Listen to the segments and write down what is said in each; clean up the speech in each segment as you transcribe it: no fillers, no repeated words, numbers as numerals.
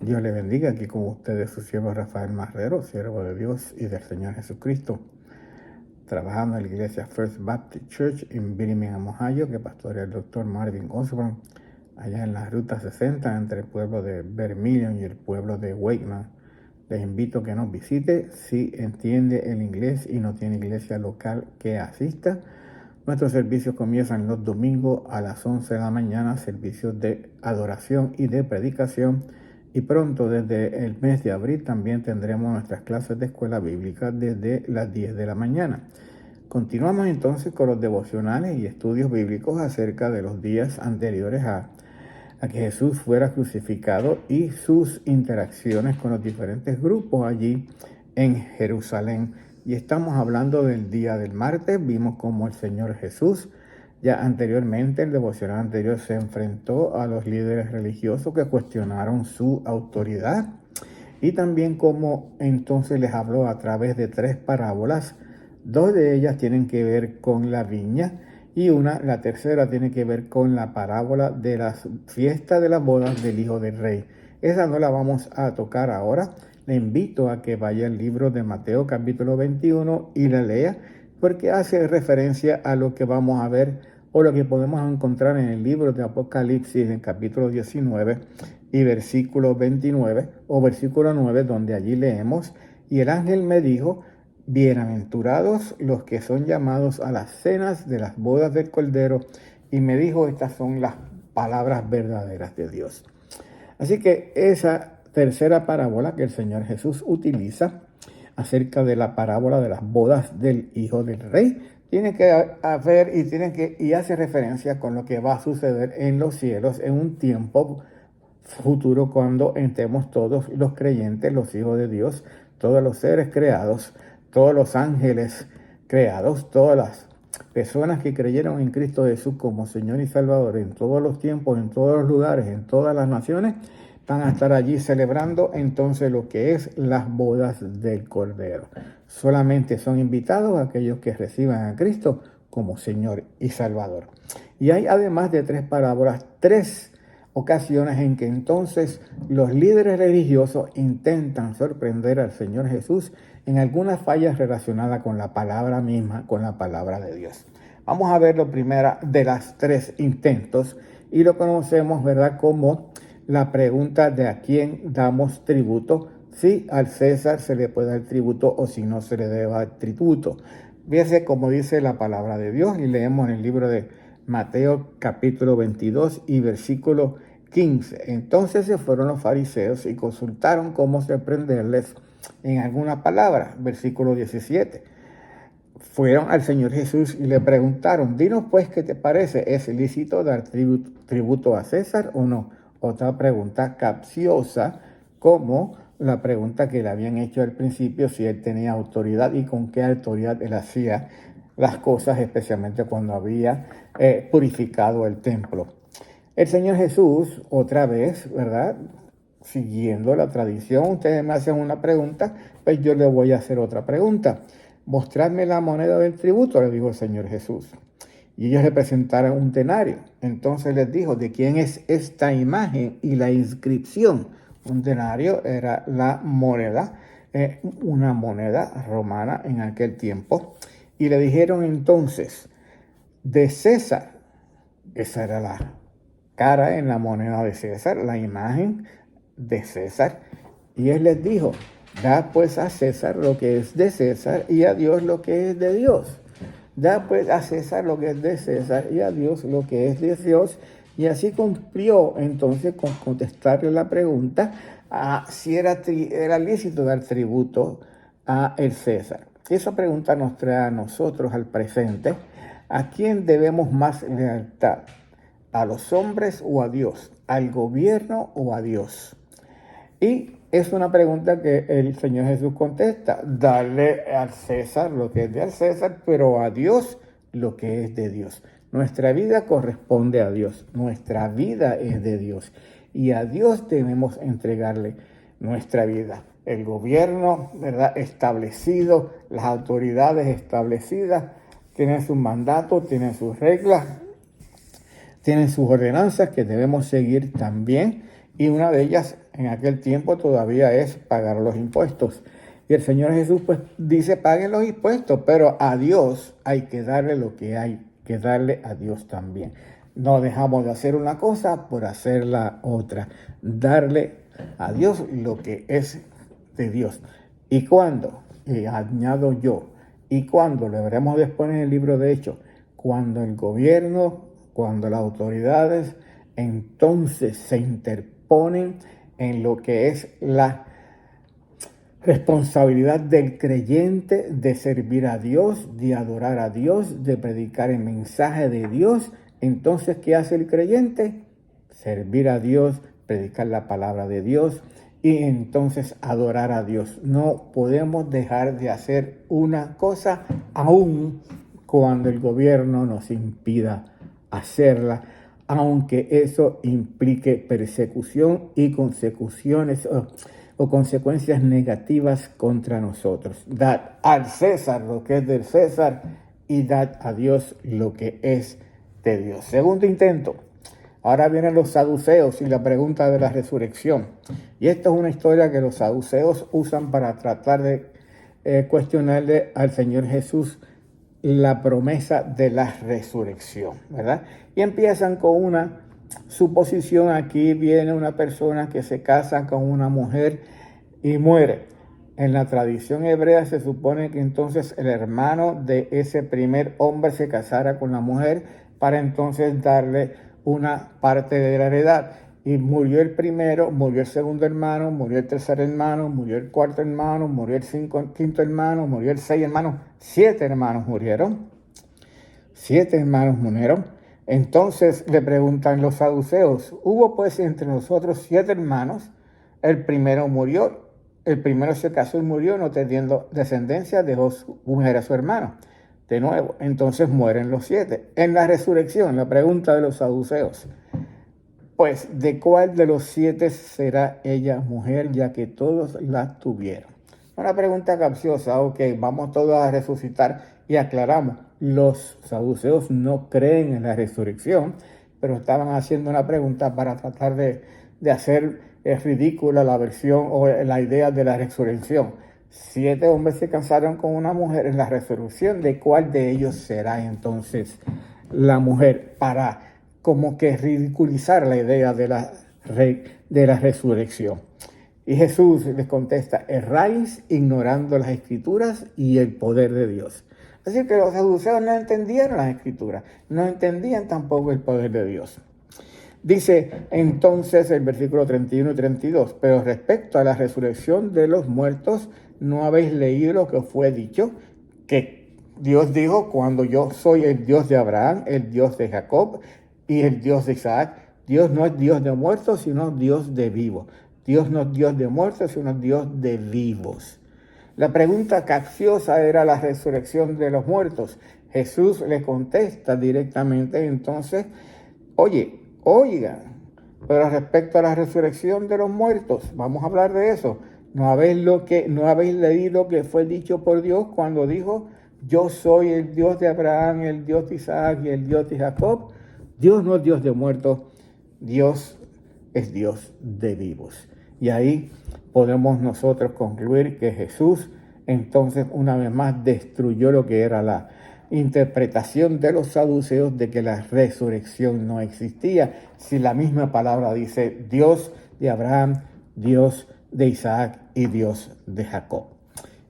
Dios le bendiga. Aquí con ustedes su siervo Rafael Marrero, siervo de Dios y del Señor Jesucristo, trabajando en la iglesia First Baptist Church en Birmingham, Ohio, que pastorea el doctor Marvin Osborne, allá en la ruta 60 entre el pueblo de Vermilion y el pueblo de Wakeman. Les invito a que nos visite. Si entiende el inglés y no tiene iglesia local, que asista. Nuestros servicios comienzan los domingos a las 11 de la mañana, servicios de adoración y de predicación. Y pronto, desde el mes de abril, también tendremos nuestras clases de escuela bíblica desde las 10 de la mañana. Continuamos entonces con los devocionales y estudios bíblicos acerca de los días anteriores a que Jesús fuera crucificado y sus interacciones con los diferentes grupos allí en Jerusalén. Y estamos hablando del día del martes. Vimos cómo el Señor Jesús, ya anteriormente, el devocional anterior, se enfrentó a los líderes religiosos que cuestionaron su autoridad. Y también cómo entonces les habló a través de 3 parábolas. 2 de ellas tienen que ver con la viña y la tercera tiene que ver con la parábola de la fiesta de las bodas del Hijo del Rey. Esa no la vamos a tocar ahora. Le invito a que vaya al libro de Mateo capítulo 21 y la lea, porque hace referencia a lo que vamos a ver o lo que podemos encontrar en el libro de Apocalipsis en capítulo 19 y versículo 29 o versículo 9, donde allí leemos: y el ángel me dijo, bienaventurados los que son llamados a las cenas de las bodas del Cordero. Y me dijo, estas son las palabras verdaderas de Dios. Así que esa tercera parábola que el Señor Jesús utiliza acerca de la parábola de las bodas del Hijo del Rey tiene que haber y hace referencia con lo que va a suceder en los cielos en un tiempo futuro, cuando entremos todos los creyentes, los hijos de Dios, todos los seres creados, todos los ángeles creados, todas las personas que creyeron en Cristo Jesús como Señor y Salvador en todos los tiempos, en todos los lugares, en todas las naciones, van a estar allí celebrando entonces lo que es las bodas del Cordero. Solamente son invitados aquellos que reciban a Cristo como Señor y Salvador. Y hay, además de 3 parábolas, 3 ocasiones en que entonces los líderes religiosos intentan sorprender al Señor Jesús en algunas fallas relacionadas con la palabra misma, con la palabra de Dios. Vamos a ver la primera de las 3 intentos y lo conocemos, ¿verdad?, como la pregunta de a quién damos tributo, si al César se le puede dar tributo o si no se le debe dar tributo. Fíjese cómo dice la palabra de Dios y leemos en el libro de Mateo capítulo 22 y versículo 15. Entonces se fueron los fariseos y consultaron cómo sorprenderles en alguna palabra. Versículo 17. Fueron al Señor Jesús y le preguntaron, dinos pues qué te parece, ¿es lícito dar tributo a César o no? Otra pregunta capciosa, como la pregunta que le habían hecho al principio, si él tenía autoridad y con qué autoridad él hacía las cosas, especialmente cuando había purificado el templo. El Señor Jesús, otra vez, ¿verdad?, siguiendo la tradición, ustedes me hacen una pregunta, pues yo le voy a hacer otra pregunta. Mostradme la moneda del tributo, le dijo el Señor Jesús. Y ellos le presentaron un denario. Entonces les dijo, ¿de quién es esta imagen y la inscripción? Un denario era la moneda, una moneda romana en aquel tiempo. Y le dijeron entonces, de César. Esa era la cara en la moneda de César, la imagen de César. Y él les dijo, da pues a César lo que es de César y a Dios lo que es de Dios. Da pues a César lo que es de César y a Dios lo que es de Dios. Y así cumplió entonces con contestarle la pregunta si era lícito dar tributo a el César. Esa pregunta nos trae a nosotros al presente. ¿A quién debemos más lealtad? ¿A los hombres o a Dios? ¿Al gobierno o a Dios? Y es una pregunta que el Señor Jesús contesta, darle al César lo que es de al César, pero a Dios lo que es de Dios. Nuestra vida corresponde a Dios, nuestra vida es de Dios y a Dios debemos entregarle nuestra vida. El gobierno, ¿verdad?, establecido, las autoridades establecidas, tienen sus mandatos, tienen sus reglas, tienen sus ordenanzas que debemos seguir también. Y una de ellas en aquel tiempo todavía es pagar los impuestos. Y el Señor Jesús pues dice, paguen los impuestos, pero a Dios hay que darle lo que hay que darle a Dios también. No dejamos de hacer una cosa por hacer la otra. Darle a Dios lo que es de Dios. ¿Y cuándo? Y añado yo, ¿y cuándo? Lo veremos después en el libro de Hechos. Cuando el gobierno, cuando las autoridades entonces se interponen en lo que es la responsabilidad del creyente de servir a Dios, de adorar a Dios, de predicar el mensaje de Dios. Entonces, ¿qué hace el creyente? Servir a Dios, predicar la palabra de Dios y entonces adorar a Dios. No podemos dejar de hacer una cosa aún cuando el gobierno nos impida hacerla, aunque eso implique persecución y consecuciones o consecuencias negativas contra nosotros. Dad al César lo que es del César y dad a Dios lo que es de Dios. Segundo intento. Ahora vienen los saduceos y la pregunta de la resurrección. Y esto es una historia que los saduceos usan para tratar de cuestionarle al Señor Jesús la promesa de la resurrección, ¿verdad? Y empiezan con una suposición. Aquí viene una persona que se casa con una mujer y muere. En la tradición hebrea se supone que entonces el hermano de ese primer hombre se casara con la mujer para entonces darle una parte de la heredad. Y murió el primero, murió el segundo hermano, murió el tercer hermano, murió el cuarto hermano, murió el quinto hermano, murió el 6 hermano. 7 hermanos murieron. 7 hermanos murieron. Entonces le preguntan los saduceos, hubo pues entre nosotros 7 hermanos, el primero murió, el primero se casó y murió, no teniendo descendencia, dejó su mujer a su hermano. De nuevo, entonces mueren los 7. En la resurrección, la pregunta de los saduceos, pues, ¿de cuál de los 7 será ella mujer, ya que todos la tuvieron? Una pregunta capciosa. Ok, vamos todos a resucitar y aclaramos. Los saduceos no creen en la resurrección, pero estaban haciendo una pregunta para tratar de hacer ridícula la versión o la idea de la resurrección. 7 hombres se casaron con una mujer en la resurrección. ¿De cuál de ellos será entonces la mujer? Para como que ridiculizar la idea de la resurrección. Y Jesús les contesta, erráis ignorando las escrituras y el poder de Dios. Así que los saduceos no entendieron las escrituras, no entendían tampoco el poder de Dios. Dice entonces el versículo 31 y 32, pero respecto a la resurrección de los muertos, ¿no habéis leído lo que fue dicho? Que Dios dijo, cuando yo soy el Dios de Abraham, el Dios de Jacob y el Dios de Isaac. Dios no es Dios de muertos, sino Dios de vivos. Dios no es Dios de muertos, sino Dios de vivos. La pregunta capciosa era la resurrección de los muertos. Jesús le contesta directamente entonces, oigan, pero respecto a la resurrección de los muertos, vamos a hablar de eso. ¿No habéis leído lo que fue dicho por Dios cuando dijo, yo soy el Dios de Abraham, el Dios de Isaac y el Dios de Jacob? Dios no es Dios de muertos, Dios es Dios de vivos. Y ahí podemos nosotros concluir que Jesús entonces una vez más destruyó lo que era la interpretación de los saduceos de que la resurrección no existía. Si la misma palabra dice Dios de Abraham, Dios de Isaac y Dios de Jacob.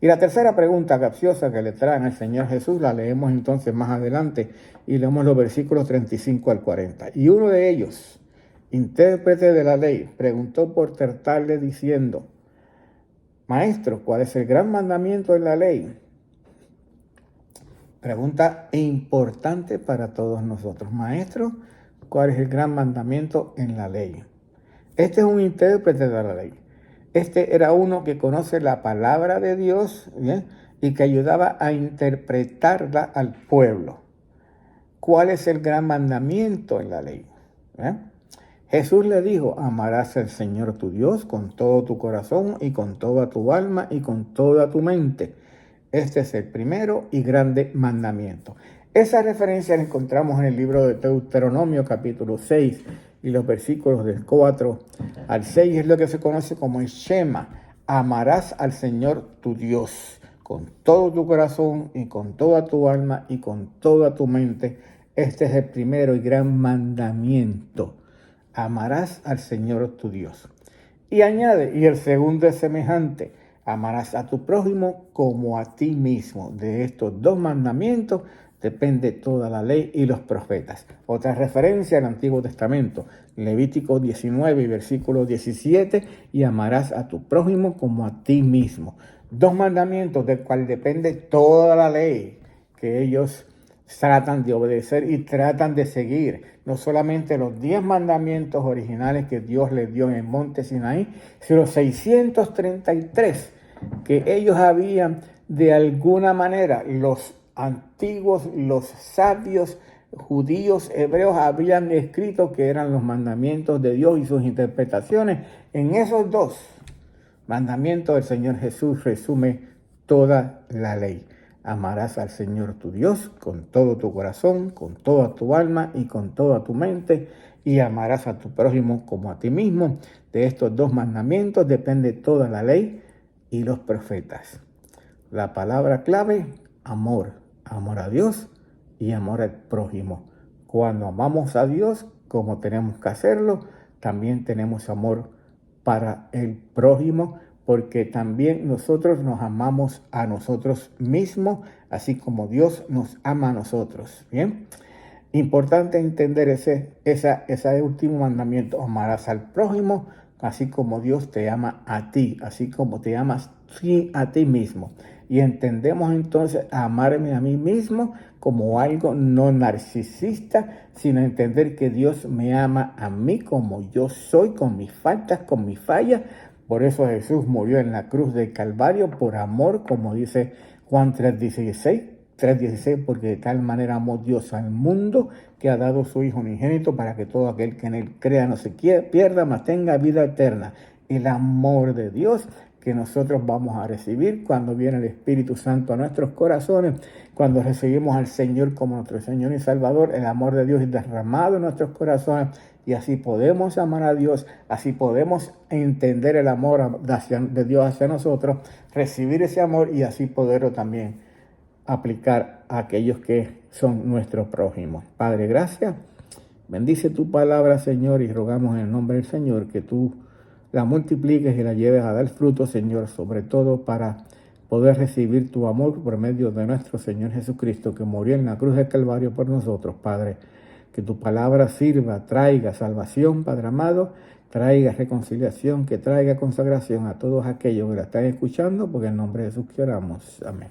Y la tercera pregunta capciosa que le traen al Señor Jesús la leemos entonces más adelante y leemos los versículos 35 al 40. Y uno de ellos, intérprete de la ley, preguntó por tentarle diciendo, Maestro, ¿cuál es el gran mandamiento en la ley? Pregunta importante para todos nosotros. Maestro, ¿cuál es el gran mandamiento en la ley? Este es un intérprete de la ley. Este era uno que conoce la palabra de Dios, ¿bien? Y que ayudaba a interpretarla al pueblo. ¿Cuál es el gran mandamiento en la ley? Jesús le dijo, amarás al Señor tu Dios con todo tu corazón y con toda tu alma y con toda tu mente. Este es el primero y grande mandamiento. Esa referencia la encontramos en el libro de Deuteronomio capítulo 6 y los versículos del 4 al 6 es lo que se conoce como el Shema. Amarás al Señor tu Dios con todo tu corazón y con toda tu alma y con toda tu mente. Este es el primero y gran mandamiento. Amarás al Señor tu Dios. Y añade, y el segundo es semejante. Amarás a tu prójimo como a ti mismo. De estos dos mandamientos depende toda la ley y los profetas. Otra referencia al Antiguo Testamento, Levítico 19, versículo 17, y amarás a tu prójimo como a ti mismo. Dos mandamientos del cual depende toda la ley que ellos tratan de obedecer y tratan de seguir. No solamente los 10 mandamientos originales que Dios les dio en el monte Sinaí, sino 633 que ellos habían de alguna manera, los antiguos, los sabios judíos, hebreos habían escrito que eran los mandamientos de Dios y sus interpretaciones. En esos dos mandamientos el Señor Jesús resume toda la ley. Amarás al Señor tu Dios con todo tu corazón, con toda tu alma y con toda tu mente, y amarás a tu prójimo como a ti mismo. De estos dos mandamientos depende toda la ley y los profetas. La palabra clave, amor. Amor a Dios y amor al prójimo. Cuando amamos a Dios, como tenemos que hacerlo, también tenemos amor para el prójimo, porque también nosotros nos amamos a nosotros mismos, así como Dios nos ama a nosotros. Bien, importante entender ese último mandamiento: amarás al prójimo, así como Dios te ama a ti, así como te amas a ti mismo. Y entendemos entonces amarme a mí mismo como algo no narcisista, sino entender que Dios me ama a mí como yo soy, con mis faltas, con mis fallas. Por eso Jesús murió en la cruz del Calvario por amor, como dice Juan 3:16, porque de tal manera amó Dios al mundo que ha dado su Hijo unigénito para que todo aquel que en él crea no se pierda, mas tenga vida eterna. El amor de Dios que nosotros vamos a recibir cuando viene el Espíritu Santo a nuestros corazones, cuando recibimos al Señor como nuestro Señor y Salvador, el amor de Dios es derramado en nuestros corazones y así podemos amar a Dios, así podemos entender el amor de Dios hacia nosotros, recibir ese amor y así poderlo también aplicar a aquellos que son nuestros prójimos. Padre, gracias. Bendice tu palabra, Señor, y rogamos en el nombre del Señor que tú la multipliques y la lleves a dar fruto, Señor, sobre todo para poder recibir tu amor por medio de nuestro Señor Jesucristo, que murió en la cruz del Calvario por nosotros, Padre. Que tu palabra sirva, traiga salvación, Padre amado, traiga reconciliación, que traiga consagración a todos aquellos que la están escuchando, porque en nombre de Jesús que oramos. Amén.